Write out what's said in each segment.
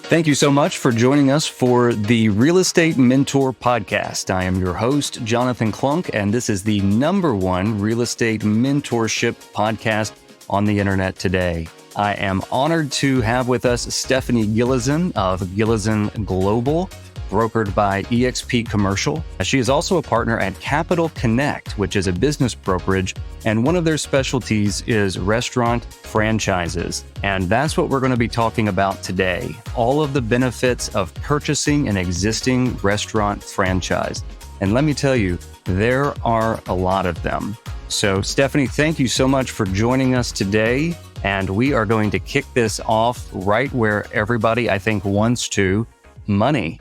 Thank you so much for joining us for the Real Estate Mentor Podcast. I am your host, Jonathan Klunk, and this is the #1 real estate mentorship podcast on the internet today. I am honored to have with us Stephanie Gilezan of Gilezan Global, brokered by eXp Commercial. She is also a partner at Capital Connect, which is a business brokerage, and one of their specialties is restaurant franchises. And that's what we're going to be talking about today. All of the benefits of purchasing an existing restaurant franchise. And let me tell you, there are a lot of them. So Stephanie, thank you so much for joining us today. And we are going to kick this off right where everybody, I think, wants to: money.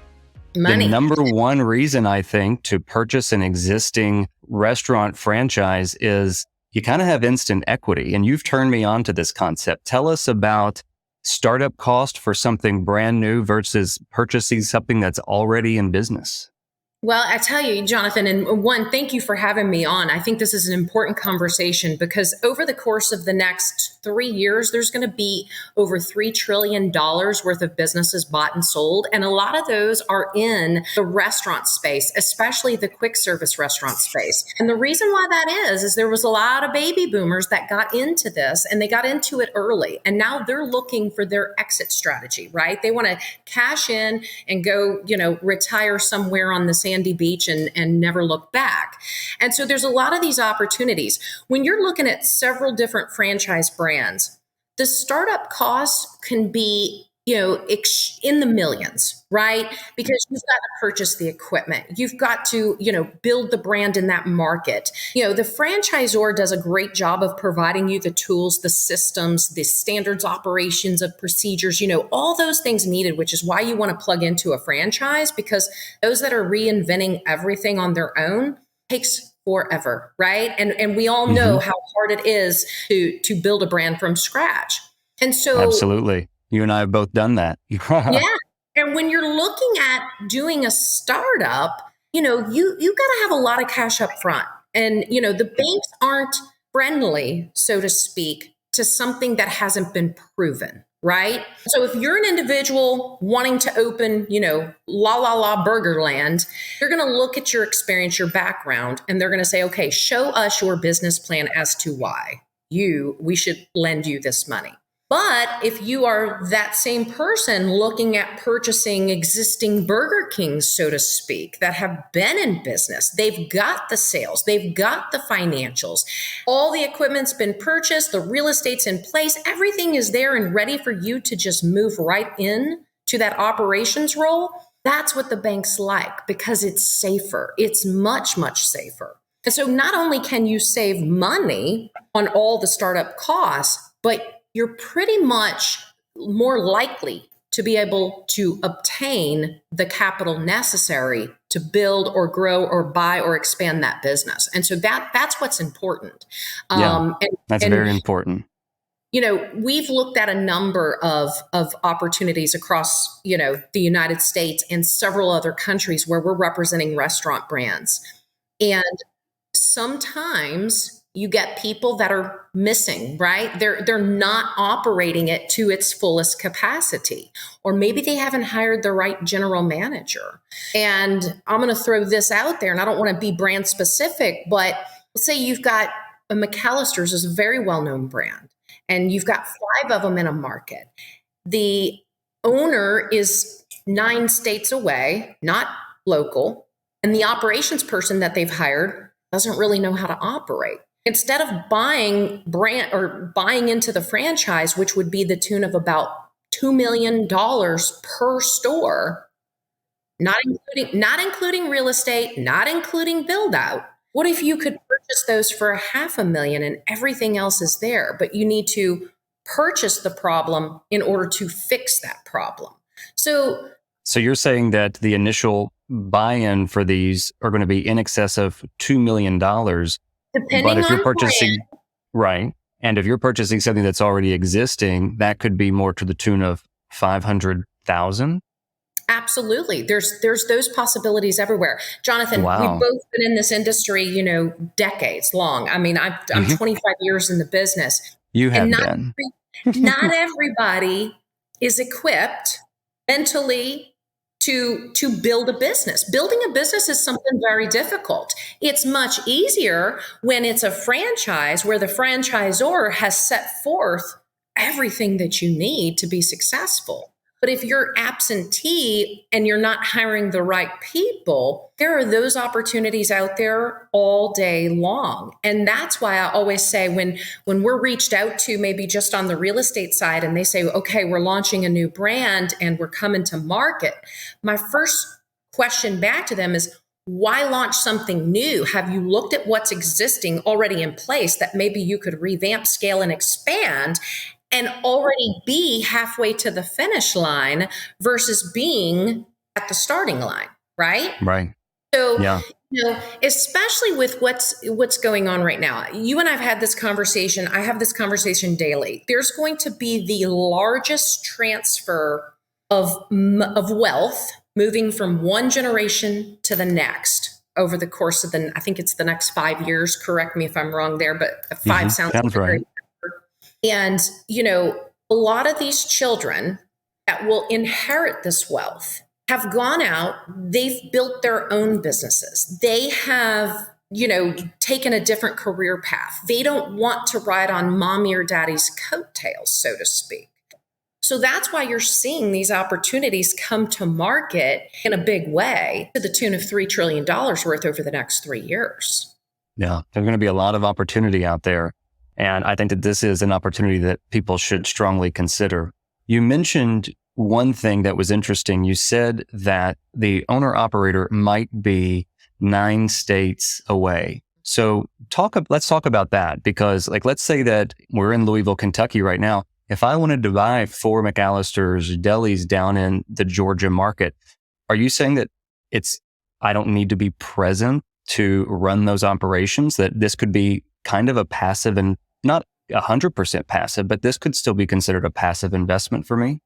The #1 reason, I think, to purchase an existing restaurant franchise is you kind of have instant equity. And you've turned me on to this concept. Tell us about startup cost for something brand new versus purchasing something that's already in business. Well, I tell you, Jonathan, and one, thank you for having me on. I think this is an important conversation because over the course of the next 3 years, there's going to be over $3 trillion worth of businesses bought and sold. And a lot of those are in the restaurant space, especially the quick service restaurant space. And the reason why that is there was a lot of baby boomers that got into this and they got into it early. And now they're looking for their exit strategy, right? They want to cash in and go, retire somewhere on the sandy beach and never look back. And so there's a lot of these opportunities. When you're looking at several different franchise brands, the startup costs can be, in the millions, right? Because you've got to purchase the equipment. You've got to, build the brand in that market. The franchisor does a great job of providing you the tools, the systems, the standards, operations of procedures, all those things needed, which is why you want to plug into a franchise, because those that are reinventing everything on their own takes forever, right? And we all know how hard it is to build a brand from scratch. And so absolutely. You and I have both done that. Yeah. And when you're looking at doing a startup, you got to have a lot of cash up front. And, the banks aren't friendly, so to speak, to something that hasn't been proven, right? So if you're an individual wanting to open, Burgerland, they're going to look at your experience, your background, and they're going to say, okay, show us your business plan as to why we should lend you this money. But if you are that same person looking at purchasing existing Burger Kings, so to speak, that have been in business, they've got the sales, they've got the financials, all the equipment's been purchased, the real estate's in place, everything is there and ready for you to just move right in to that operations role. That's what the banks like because it's safer. It's much, much safer. And so not only can you save money on all the startup costs, but you're pretty much more likely to be able to obtain the capital necessary to build or grow or buy or expand that business. And so that's what's important. That's very important. We've looked at a number of opportunities across, the United States and several other countries where we're representing restaurant brands. And sometimes you get people that are missing, right? They're not operating it to its fullest capacity, or maybe they haven't hired the right general manager. And I'm going to throw this out there, and I don't want to be brand specific, but let's say you've got a McAllister's is a very well-known brand, and you've got 5 of them in a market. The owner is 9 states away, not local, and the operations person that they've hired doesn't really know how to operate. Instead of buying into the franchise, which would be the tune of about $2 million per store, not including real estate, not including build out. What if you could purchase those for $500,000 and everything else is there, but you need to purchase the problem in order to fix that problem? So you're saying that the initial buy-in for these are going to be in excess of $2 million. Depending but if you're on purchasing, brand, right, and if you're purchasing something that's already existing, that could be more to the tune of 500,000. Absolutely. There's those possibilities everywhere. Jonathan, Wow. We've both been in this industry, decades long. I mean, I'm 25 years in the business. You have and been. not everybody is equipped mentally to build a business. Building a business is something very difficult. It's much easier when it's a franchise where the franchisor has set forth everything that you need to be successful. But if you're absentee and you're not hiring the right people, there are those opportunities out there all day long. And that's why I always say when we're reached out to, maybe just on the real estate side, and they say, okay, we're launching a new brand and we're coming to market, my first question back to them is, why launch something new? Have you looked at what's existing already in place that maybe you could revamp, scale, and expand and already be halfway to the finish line versus being at the starting line, right? Right. So, yeah. Especially with what's going on right now. You and I have had this conversation. I have this conversation daily. There's going to be the largest transfer of wealth moving from one generation to the next over the course of I think it's the next 5 years. Correct me if I'm wrong there, but 5 sounds right. And, a lot of these children that will inherit this wealth have gone out, they've built their own businesses. They have, taken a different career path. They don't want to ride on mommy or daddy's coattails, so to speak. So that's why you're seeing these opportunities come to market in a big way to the tune of $3 trillion worth over the next 3 years. Yeah, there's going to be a lot of opportunity out there. And I think that this is an opportunity that people should strongly consider. You mentioned one thing that was interesting. You said that the owner-operator might be 9 states away. So let's talk about that, because let's say that we're in Louisville, Kentucky right now. If I wanted to buy 4 McAllister's delis down in the Georgia market, are you saying that I don't need to be present to run those operations, that this could be kind of a passive, and not 100% passive, but this could still be considered a passive investment for me?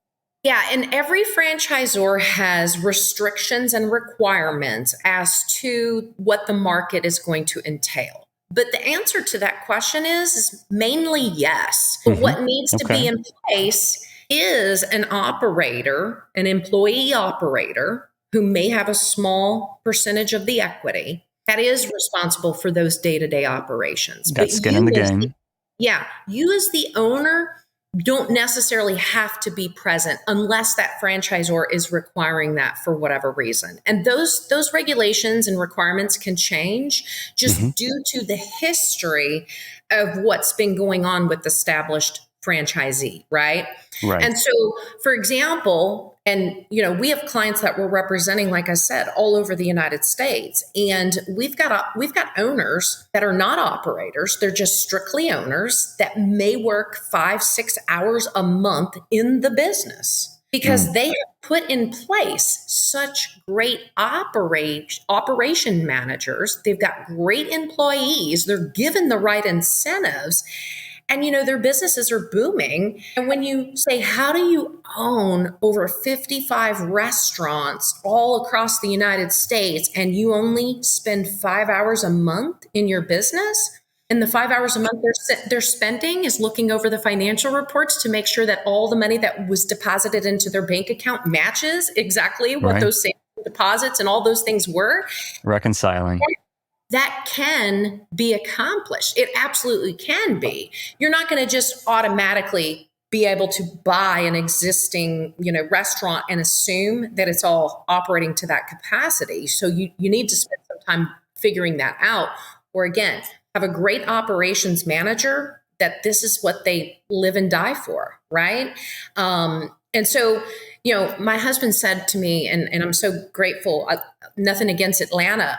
Yeah, and every franchisor has restrictions and requirements as to what the market is going to entail. But the answer to that question is mainly yes. But what needs to be in place is an operator, an employee operator, who may have a small percentage of the equity that is responsible for those day-to-day operations. Got skin in the game. You as the owner don't necessarily have to be present unless that franchisor is requiring that for whatever reason. And those regulations and requirements can change just due to the history of what's been going on with established franchisee, right? And so, for example, and we have clients that we're representing, like I said, all over the United States, and we've got owners that are not operators; they're just strictly owners that may work 5-6 hours a month in the business because they have put in place such great operation managers. They've got great employees. They're given the right incentives. And, their businesses are booming. And when you say, how do you own over 55 restaurants all across the United States and you only spend 5 hours a month in your business? And the 5 hours a month they're spending is looking over the financial reports to make sure that all the money that was deposited into their bank account matches exactly what those same deposits and all those things were. Reconciling. That can be accomplished. It absolutely can be. You're not going to just automatically be able to buy an existing, restaurant and assume that it's all operating to that capacity. So you need to spend some time figuring that out. Or again, have a great operations manager that this is what they live and die for, right? And so, my husband said to me, and I'm so grateful, nothing against Atlanta,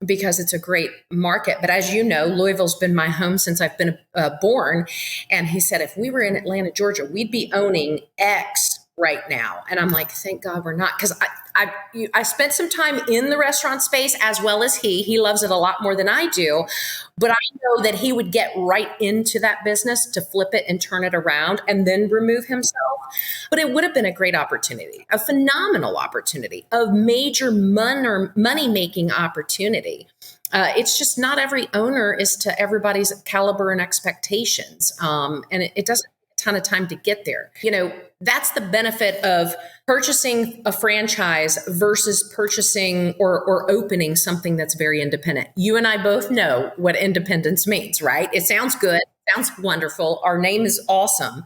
because it's a great market. But as you know, Louisville's been my home since I've been born. And he said, if we were in Atlanta, Georgia, we'd be owning X right now. And I'm like, thank God we're not, because I spent some time in the restaurant space as well as he loves it a lot more than I do, but I know that he would get right into that business to flip it and turn it around and then remove himself. But it would have been a great opportunity, a phenomenal opportunity, a major money-making opportunity. It's just not every owner is to everybody's caliber and expectations. And it doesn't take a ton of time to get there. That's the benefit of purchasing a franchise versus purchasing or opening something that's very independent. You and I both know what independence means, right? It sounds good. Sounds wonderful. Our name is awesome.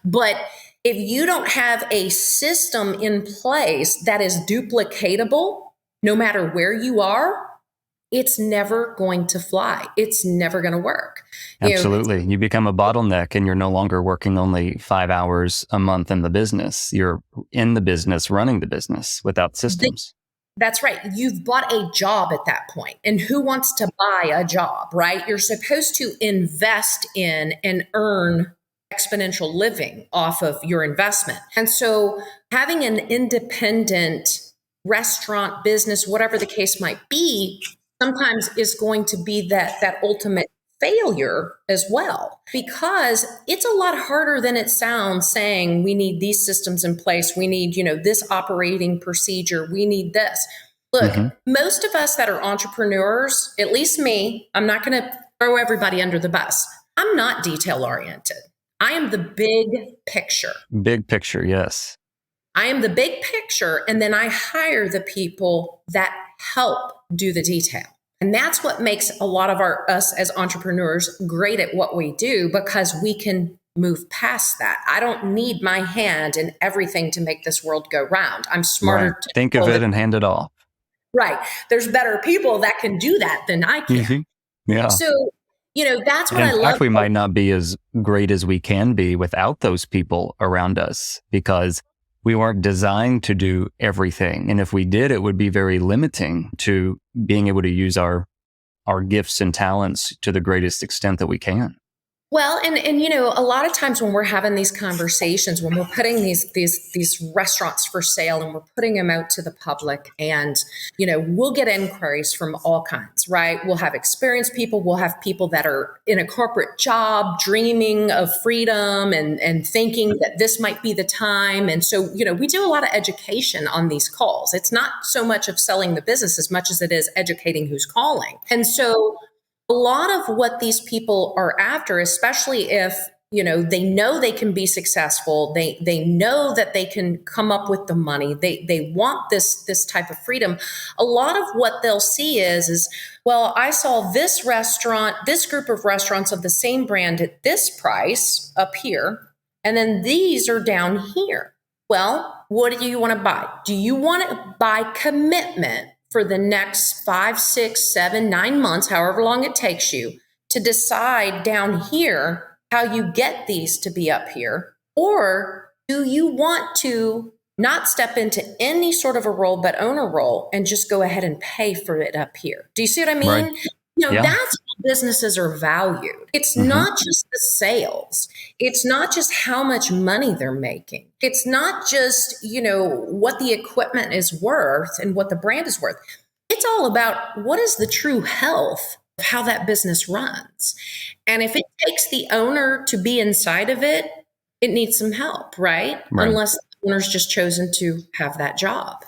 But if you don't have a system in place that is duplicatable, no matter where you are, it's never going to fly. It's never going to work. Absolutely. You become a bottleneck and you're no longer working only 5 hours a month in the business. You're in the business, running the business without systems. That's right. You've bought a job at that point. And who wants to buy a job, right? You're supposed to invest in and earn exponential living off of your investment. And so having an independent restaurant business, whatever the case might be, sometimes is going to be that ultimate failure as well, because it's a lot harder than it sounds saying we need these systems in place. We need, this operating procedure. We need this. Look, most of us that are entrepreneurs, at least me, I'm not going to throw everybody under the bus. I'm not detail oriented. I am the big picture. Big picture, yes. I am the big picture, and then I hire the people that help do the detail. And that's what makes a lot of us as entrepreneurs great at what we do, because we can move past that. I don't need my hand in everything to make this world go round. I'm smarter. Right. Think of it and hand it off. Right. There's better people that can do that than I can. Yeah. So, that's what I love. In fact, we might not be as great as we can be without those people around us, because we weren't designed to do everything. And if we did, it would be very limiting to being able to use our gifts and talents to the greatest extent that we can. Well, and a lot of times when we're having these conversations, when we're putting these restaurants for sale and we're putting them out to the public, and we'll get inquiries from all kinds, right? We'll have experienced people, we'll have people that are in a corporate job, dreaming of freedom and thinking that this might be the time. And so, we do a lot of education on these calls. It's not so much of selling the business as much as it is educating who's calling. And so a lot of what these people are after, especially if, they know they can be successful, they know that they can come up with the money, they want this type of freedom. A lot of what they'll see is, well, I saw this restaurant, this group of restaurants of the same brand at this price up here, and then these are down here. Well, what do you want to buy? Do you want to buy commitment for the next 5, 6, 7, 9 months, however long it takes you to decide down here how you get these to be up here? Or do you want to not step into any sort of a role, but own a role and just go ahead and pay for it up here? Do you see what I mean? Right. That's how businesses are valued. It's not just the sales. It's not just how much money they're making. It's not just, what the equipment is worth and what the brand is worth. It's all about what is the true health of how that business runs. And if it takes the owner to be inside of it, it needs some help, right? Unless the owner's just chosen to have that job.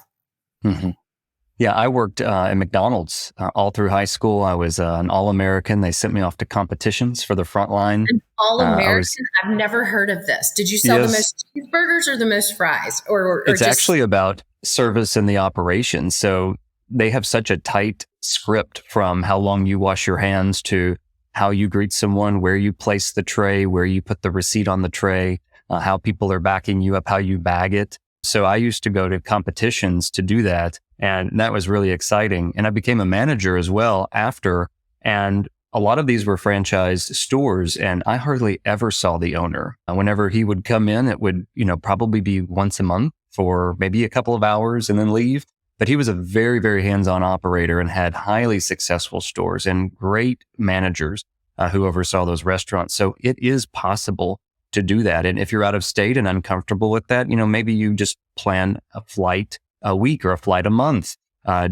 Yeah, I worked at McDonald's all through high school. I was an All-American. They sent me off to competitions for the front line. An All-American? I've never heard of this. Did you sell the most cheeseburgers or the most fries? Or it's actually about service in the operation. So they have such a tight script, from how long you wash your hands to how you greet someone, where you place the tray, where you put the receipt on the tray, how people are backing you up, how you bag it. So I used to go to competitions to do that. And that was really exciting. And I became a manager as well after. And a lot of these were franchised stores, and I hardly ever saw the owner. Whenever he would come in, it would, probably be once a month for maybe a couple of hours and then leave. But he was a very, very hands-on operator and had highly successful stores and great managers who oversaw those restaurants. So it is possible to do that. And if you're out of state and uncomfortable with that, maybe you just plan a flight a week or a flight a month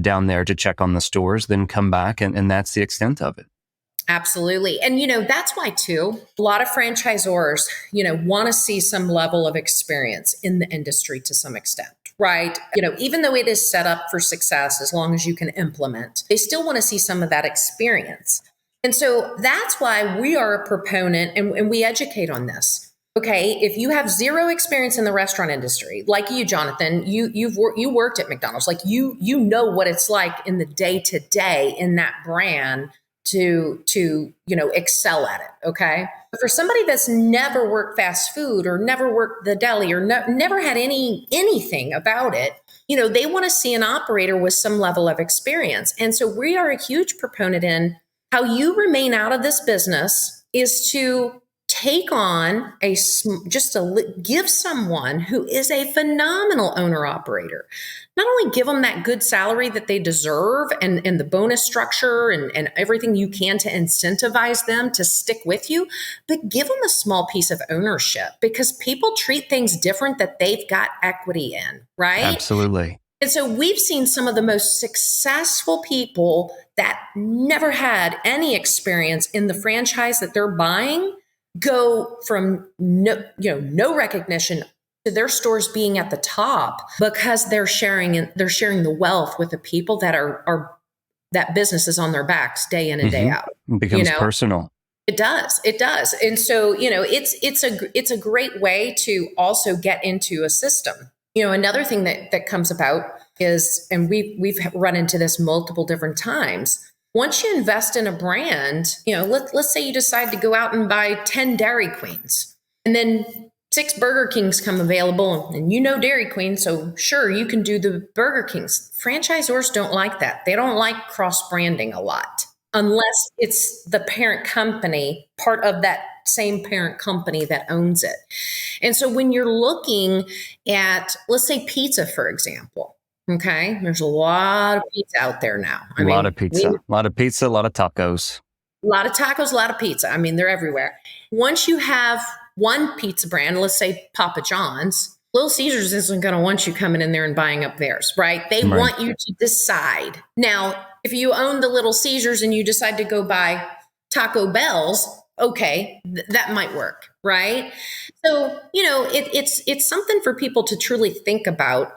down there to check on the stores, then come back. And that's the extent of it. Absolutely. And, that's why, too, a lot of franchisors, want to see some level of experience in the industry to some extent, right? Even though it is set up for success, as long as you can implement, they still want to see some of that experience. And so that's why we are a proponent and we educate on this. Okay, if you have zero experience in the restaurant industry, like you, Jonathan, you worked at McDonald's, like you know what it's like in the day to day in that brand to excel at it. Okay, but for somebody that's never worked fast food or never worked the deli or never had anything about it, they want to see an operator with some level of experience. And so we are a huge proponent in how you remain out of this business is to take on give someone who is a phenomenal owner operator, not only give them that good salary that they deserve and the bonus structure and everything you can to incentivize them to stick with you, but give them a small piece of ownership, because people treat things different that they've got equity in, right? Absolutely. And so we've seen some of the most successful people that never had any experience in the franchise that they're buying go from no recognition to their stores being at the top, because they're sharing the wealth with the people that are that business is on their backs day in and day out. It becomes personal. It does. And so, it's a great way to also get into a system. Another thing that comes about is, and we've run into this multiple different times. Once you invest in a brand, let's say you decide to go out and buy 10 Dairy Queens, and then 6 Burger Kings come available, and Dairy Queen, so sure, you can do the Burger Kings. Franchisors don't like that. They don't like cross-branding a lot, unless it's the parent company, part of that same parent company that owns it. And so when you're looking at, let's say, pizza, for example, okay, there's a lot of pizza out there now. A lot of pizza, a lot of tacos. A lot of tacos, a lot of pizza. I mean, they're everywhere. Once you have one pizza brand, let's say Papa John's, Little Caesars isn't going to want you coming in there and buying up theirs, right? They want you to decide. Now, if you own the Little Caesars and you decide to go buy Taco Bell's, okay, that might work, right? So, it's something for people to truly think about,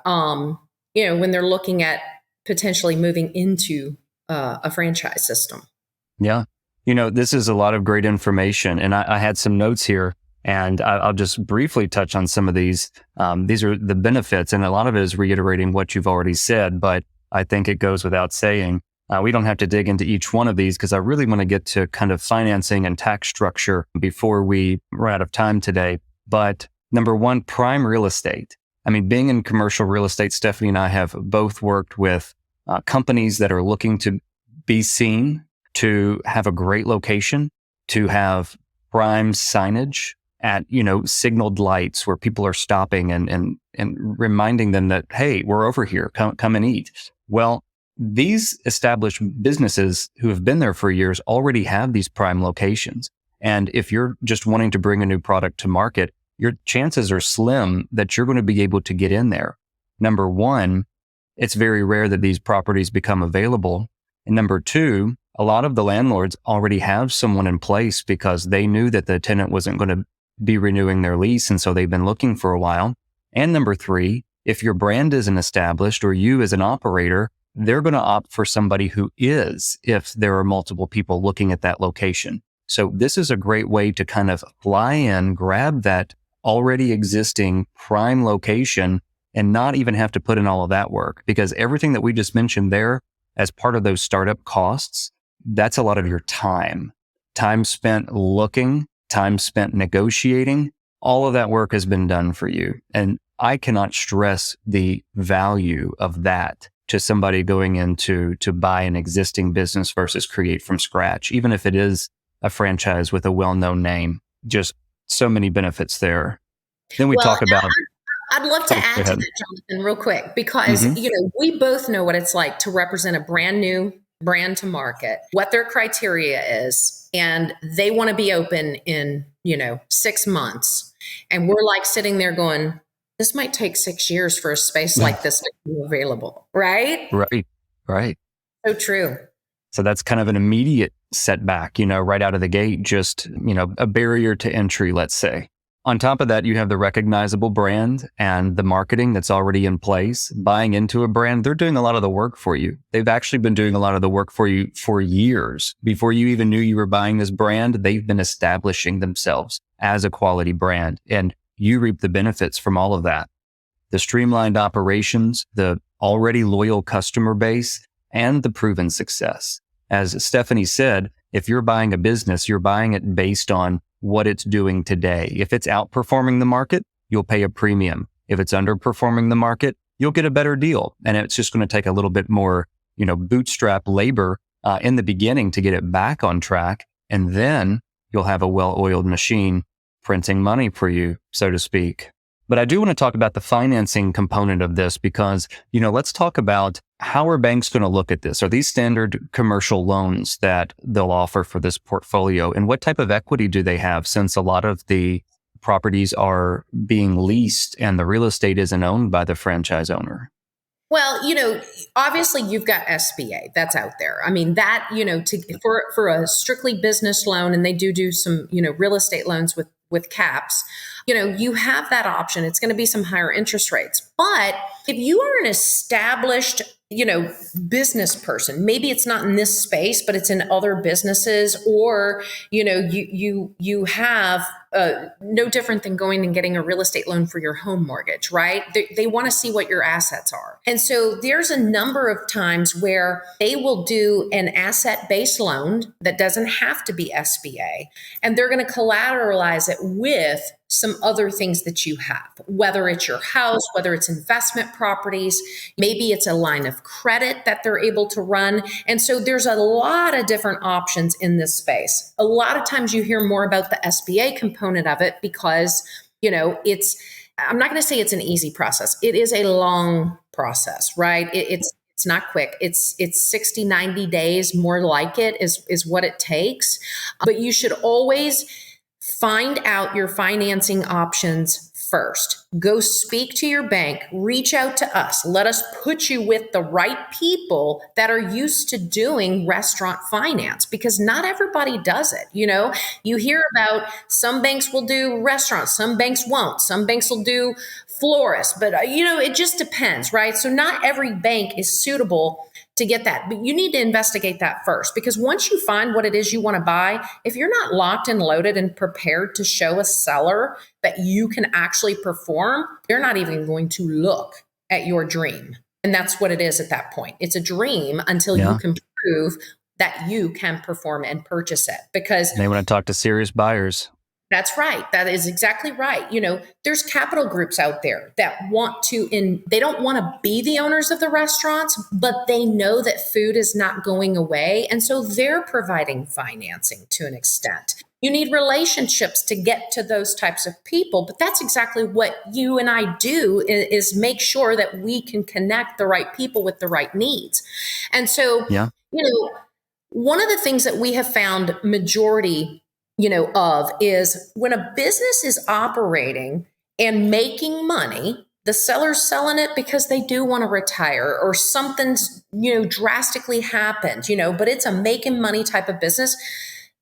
when they're looking at potentially moving into a franchise system. Yeah. This is a lot of great information. And I had some notes here, and I'll just briefly touch on some of these. These are the benefits, and a lot of it is reiterating what you've already said, but I think it goes without saying. We don't have to dig into each one of these, because I really want to get to kind of financing and tax structure before we run out of time today. But number one, prime real estate. I mean, being in commercial real estate, Stephanie and I have both worked with companies that are looking to be seen, to have a great location, to have prime signage at, signaled lights where people are stopping and reminding them that, hey, we're over here, come and eat. Well, these established businesses who have been there for years already have these prime locations. And if you're just wanting to bring a new product to market, your chances are slim that you're going to be able to get in there. Number one, it's very rare that these properties become available. And number two, a lot of the landlords already have someone in place because they knew that the tenant wasn't going to be renewing their lease. And so they've been looking for a while. And number three, if your brand isn't established, or you as an operator, they're going to opt for somebody who is, if there are multiple people looking at that location. So this is a great way to kind of fly in, grab that already existing prime location, and not even have to put in all of that work, because everything that we just mentioned there as part of those startup costs, that's a lot of your time spent looking, time spent negotiating. All of that work has been done for you. And I cannot stress the value of that to somebody going in to buy an existing business versus create from scratch, even if it is a franchise with a well-known name. Just so many benefits there. Then we talk about... I'd love to add to that, Jonathan, real quick, because, we both know what it's like to represent a brand new brand to market, what their criteria is, and they want to be open in, 6 months. And we're like sitting there going, this might take 6 years for a space like this to be available, right? Right. So true. So that's kind of an immediate setback, right out of the gate, just, a barrier to entry, let's say. On top of that, you have the recognizable brand and the marketing that's already in place. Buying into a brand, they're doing a lot of the work for you. They've actually been doing a lot of the work for you for years. Before you even knew you were buying this brand, they've been establishing themselves as a quality brand. And you reap the benefits from all of that. The streamlined operations, the already loyal customer base, and the proven success. As Stephanie said, if you're buying a business, you're buying it based on what it's doing today. If it's outperforming the market, you'll pay a premium. If it's underperforming the market, you'll get a better deal. And it's just going to take a little bit more, bootstrap labor in the beginning to get it back on track. And then you'll have a well-oiled machine printing money for you, so to speak. But I do want to talk about the financing component of this because, let's talk about how are banks going to look at this? Are these standard commercial loans that they'll offer for this portfolio? And what type of equity do they have since a lot of the properties are being leased and the real estate isn't owned by the franchise owner? Well, obviously you've got SBA that's out there. I mean, that, for a strictly business loan, and they do some, real estate loans with caps, you have that option. It's going to be some higher interest rates. But if you are an established, business person, maybe it's not in this space, but it's in other businesses, or, you have no different than going and getting a real estate loan for your home mortgage, right? They want to see what your assets are. And so there's a number of times where they will do an asset-based loan that doesn't have to be SBA, and they're going to collateralize it with some other things that you have, whether it's your house, whether it's investment properties, maybe it's a line of credit that they're able to run. And so there's a lot of different options in this space. A lot of times you hear more about the SBA component of it because, I'm not going to say it's an easy process. It is a long process, right? It's not quick. It's 60, 90 days, more like it is what it takes. But you should always find out your financing options first. Go speak to your bank, reach out to us. Let us put you with the right people that are used to doing restaurant finance, because not everybody does it. You hear about some banks will do restaurants, some banks won't, some banks will do florists, but it just depends, right? So not every bank is suitable to get that, but you need to investigate that first, because once you find what it is you want to buy, if you're not locked and loaded and prepared to show a seller that you can actually perform, they're not even going to look at your dream. And that's what it is at that point. It's a dream until you can prove that you can perform and purchase it, because they want to talk to serious buyers. That's right. That is exactly right. There's capital groups out there that they don't want to be the owners of the restaurants, but they know that food is not going away. And so they're providing financing to an extent. You need relationships to get to those types of people, but that's exactly what you and I do is make sure that we can connect the right people with the right needs. And so, one of the things that we have found majority of is when a business is operating and making money, the seller's selling it because they do want to retire or something's, drastically happened, but it's a making money type of business.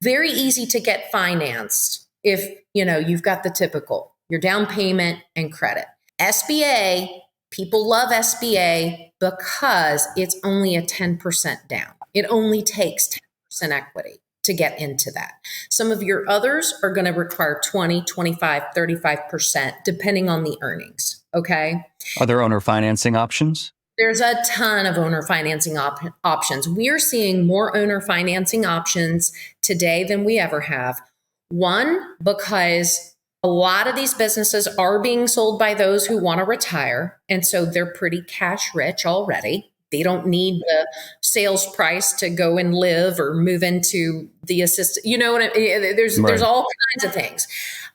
Very easy to get financed if, you've got the typical, your down payment and credit. SBA, people love SBA because it's only a 10% down. It only takes 10% equity to get into that. Some of your others are going to require 20, 25, 35%, depending on the earnings. Okay. Are there owner financing options? There's a ton of owner financing options. We're seeing more owner financing options today than we ever have. One, because a lot of these businesses are being sold by those who want to retire. And so they're pretty cash rich already. They don't need the sales price to go and live or move into the assistant. There's all kinds of things.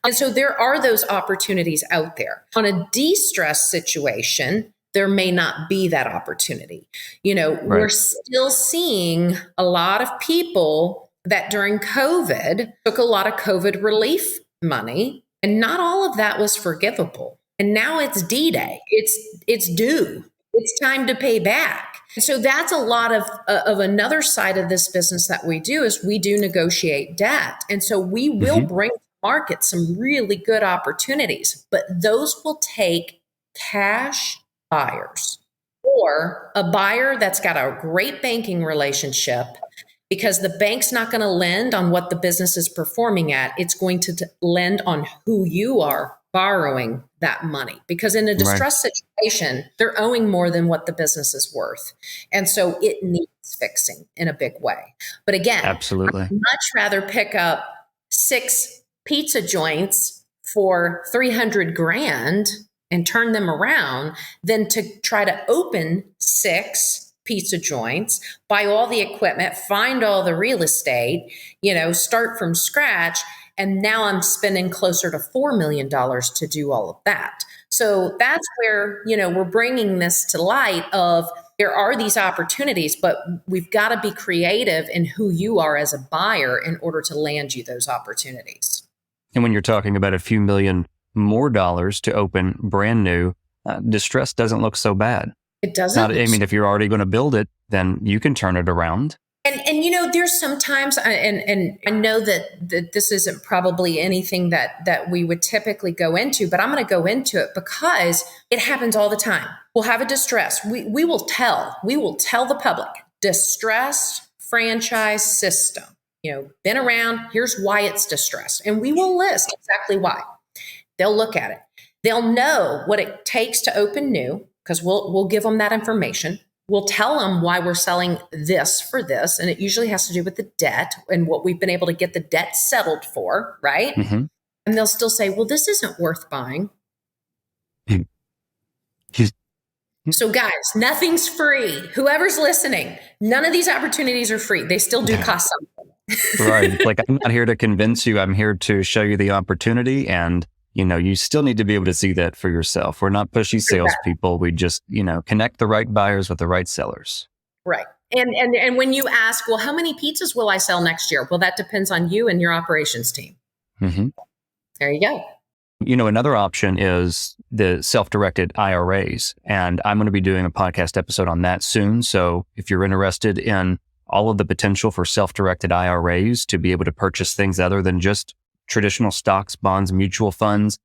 And so there are those opportunities out there. On a de-stress situation, there may not be that opportunity. We're still seeing a lot of people that during COVID took a lot of COVID relief money, and not all of that was forgivable. And now it's D-Day. It's due. It's time to pay back. So that's a lot of another side of this business that we do is we do negotiate debt. And so we will bring market some really good opportunities, but those will take cash buyers or a buyer that's got a great banking relationship, because the bank's not going to lend on what the business is performing at. It's going to lend on who you are borrowing that money, because in a distressed situation, they're owing more than what the business is worth. And so it needs fixing in a big way. But again, Absolutely. I'd much rather pick up 6 pizza joints for 300 grand and turn them around than to try to open 6 pizza joints, buy all the equipment, find all the real estate, start from scratch. And now I'm spending closer to $4 million to do all of that. So that's where, we're bringing this to light of there are these opportunities, but we've got to be creative in who you are as a buyer in order to land you those opportunities. And when you're talking about a few million more dollars to open brand new, distress doesn't look so bad. It doesn't. If you're already going to build it, then you can turn it around. And there's sometimes, and I know that this isn't probably anything that we would typically go into, but I'm going to go into it because it happens all the time. We'll have a distress. We will tell the public, distressed franchise system, been around, here's why it's distressed. And we will list exactly why. They'll look at it. They'll know what it takes to open new, because we'll give them that information. We'll tell them why we're selling this for this. And it usually has to do with the debt and what we've been able to get the debt settled for, right? Mm-hmm. And they'll still say, well, this isn't worth buying. So guys, nothing's free. Whoever's listening, none of these opportunities are free. They still do cost something. Right. Like, I'm not here to convince you. I'm here to show you the opportunity. And you still need to be able to see that for yourself. We're not pushy salespeople. We just, connect the right buyers with the right sellers. Right. And when you ask, well, how many pizzas will I sell next year? Well, that depends on you and your operations team. Mm-hmm. There you go. Another option is the self-directed IRAs. And I'm going to be doing a podcast episode on that soon. So if you're interested in all of the potential for self-directed IRAs to be able to purchase things other than just traditional stocks, bonds, mutual funds,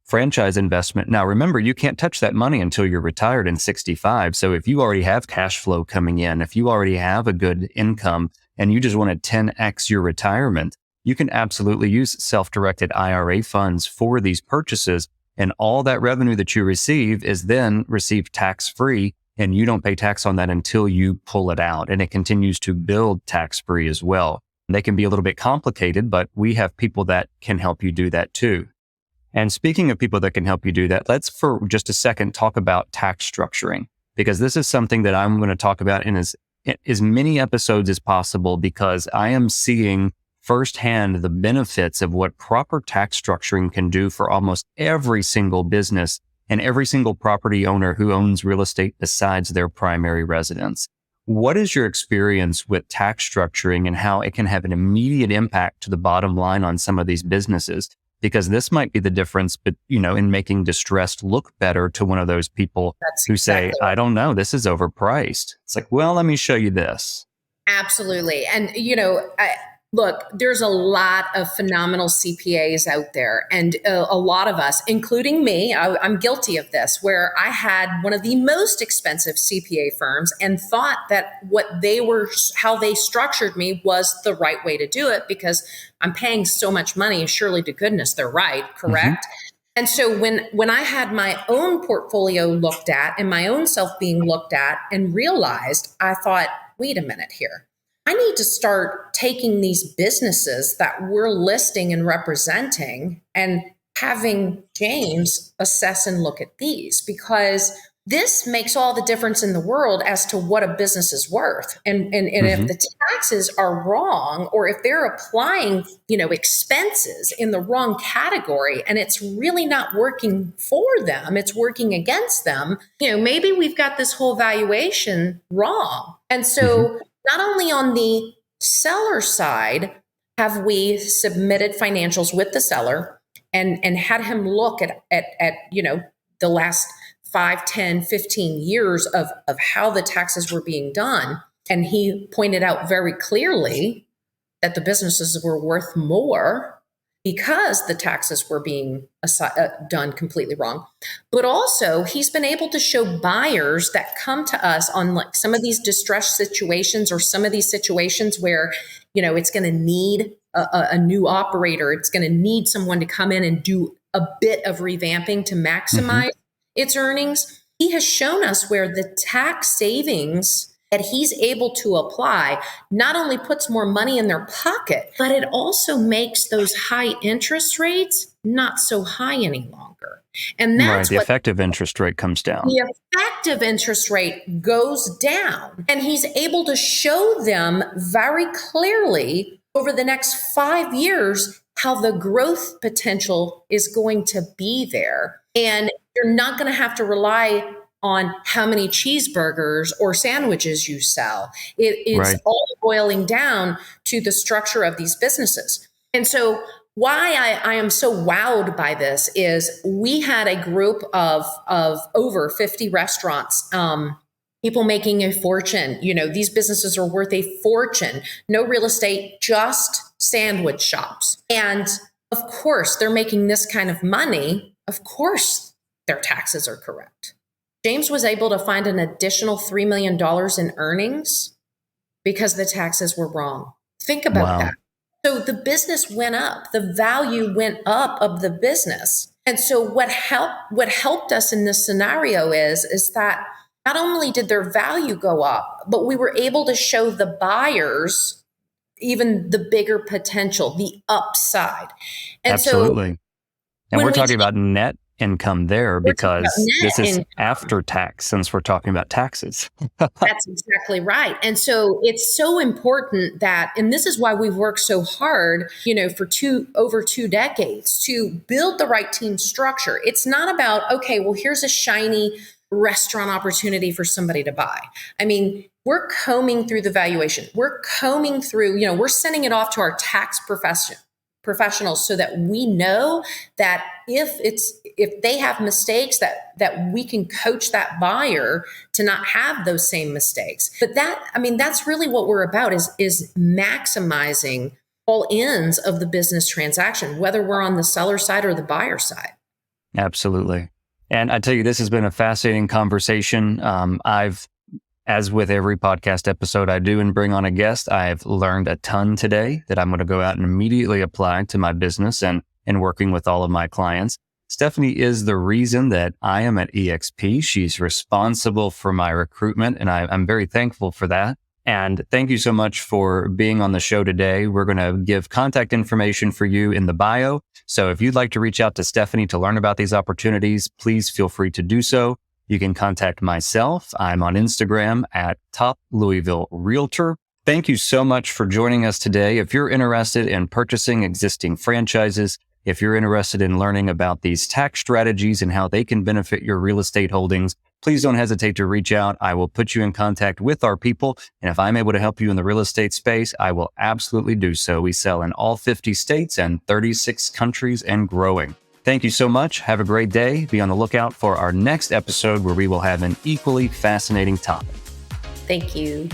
franchise investment. Now, remember, you can't touch that money until you're retired in 65. So if you already have cash flow coming in, if you already have a good income and you just want to 10x your retirement, you can absolutely use self-directed IRA funds for these purchases. And all that revenue that you receive is then received tax-free, and you don't pay tax on that until you pull it out. And it continues to build tax-free as well. They can be a little bit complicated, but we have people that can help you do that too. And speaking of people that can help you do that, let's for just a second talk about tax structuring, because this is something that I'm going to talk about in as many episodes as possible, because I am seeing firsthand the benefits of what proper tax structuring can do for almost every single business and every single property owner who owns real estate besides their primary residence. What is your experience with tax structuring and how it can have an immediate impact to the bottom line on some of these businesses? Because this might be the difference, but in making distressed look better to one of those people who say, I don't know, this is overpriced. It's like, well, let me show you this. Absolutely. And, look, there's a lot of phenomenal CPAs out there, and a lot of us, including me, I'm guilty of this, where I had one of the most expensive CPA firms and thought that how they structured me was the right way to do it, because I'm paying so much money. Surely to goodness, they're right, correct? Mm-hmm. And so when I had my own portfolio looked at and my own self being looked at and realized, I thought, wait a minute here. I need to start taking these businesses that we're listing and representing and having James assess and look at these, because this makes all the difference in the world as to what a business is worth. And if the taxes are wrong, or if they're applying, expenses in the wrong category and it's really not working for them, it's working against them, maybe we've got this whole valuation wrong. And so not only on the seller side have we submitted financials with the seller and had him look at the last 5, 10, 15 years of how the taxes were being done. And he pointed out very clearly that the businesses were worth more, because the taxes were being done completely wrong. But also, he's been able to show buyers that come to us on like some of these distressed situations or some of these situations where, it's going to need a new operator. It's going to need someone to come in and do a bit of revamping to maximize its earnings. He has shown us where the tax savings that he's able to apply not only puts more money in their pocket, but it also makes those high interest rates not so high any longer. And that's the effective interest rate comes down. The effective interest rate goes down. And he's able to show them very clearly over the next 5 years how the growth potential is going to be there. And you're not going to have to rely on how many cheeseburgers or sandwiches you sell. It's all boiling down to the structure of these businesses. And so why I am so wowed by this is we had a group of over 50 restaurants, people making a fortune. These businesses are worth a fortune. No real estate, just sandwich shops. And of course, they're making this kind of money. Of course, their taxes are correct. James was able to find an additional $3 million in earnings because the taxes were wrong. Think about that. So the business went up, the value went up of the business. And so what helped us in this scenario is that not only did their value go up, but we were able to show the buyers even the bigger potential, the upside. And absolutely. And we're talking about net income there because this is after tax, since we're talking about taxes. That's exactly right. And so it's so important that, and this is why we've worked so hard, for over 2 decades to build the right team structure. It's not about, okay, well, here's a shiny restaurant opportunity for somebody to buy. I mean, we're combing through the valuation. We're combing through, we're sending it off to our tax professionals so that we know that if they have mistakes that we can coach that buyer to not have those same mistakes. But that's really what we're about is maximizing all ends of the business transaction, whether we're on the seller side or the buyer side. Absolutely. And I tell you, this has been a fascinating conversation. As with every podcast episode I do and bring on a guest, I've learned a ton today that I'm going to go out and immediately apply to my business and working with all of my clients. Stephanie is the reason that I am at eXp. She's responsible for my recruitment, and I'm very thankful for that. And thank you so much for being on the show today. We're going to give contact information for you in the bio. So if you'd like to reach out to Stephanie to learn about these opportunities, please feel free to do so. You can contact myself. I'm on Instagram at Top Louisville Realtor. Thank you so much for joining us today. If you're interested in purchasing existing franchises, if you're interested in learning about these tax strategies and how they can benefit your real estate holdings, please don't hesitate to reach out. I will put you in contact with our people. And if I'm able to help you in the real estate space, I will absolutely do so. We sell in all 50 states and 36 countries and growing. Thank you so much. Have a great day. Be on the lookout for our next episode where we will have an equally fascinating topic. Thank you.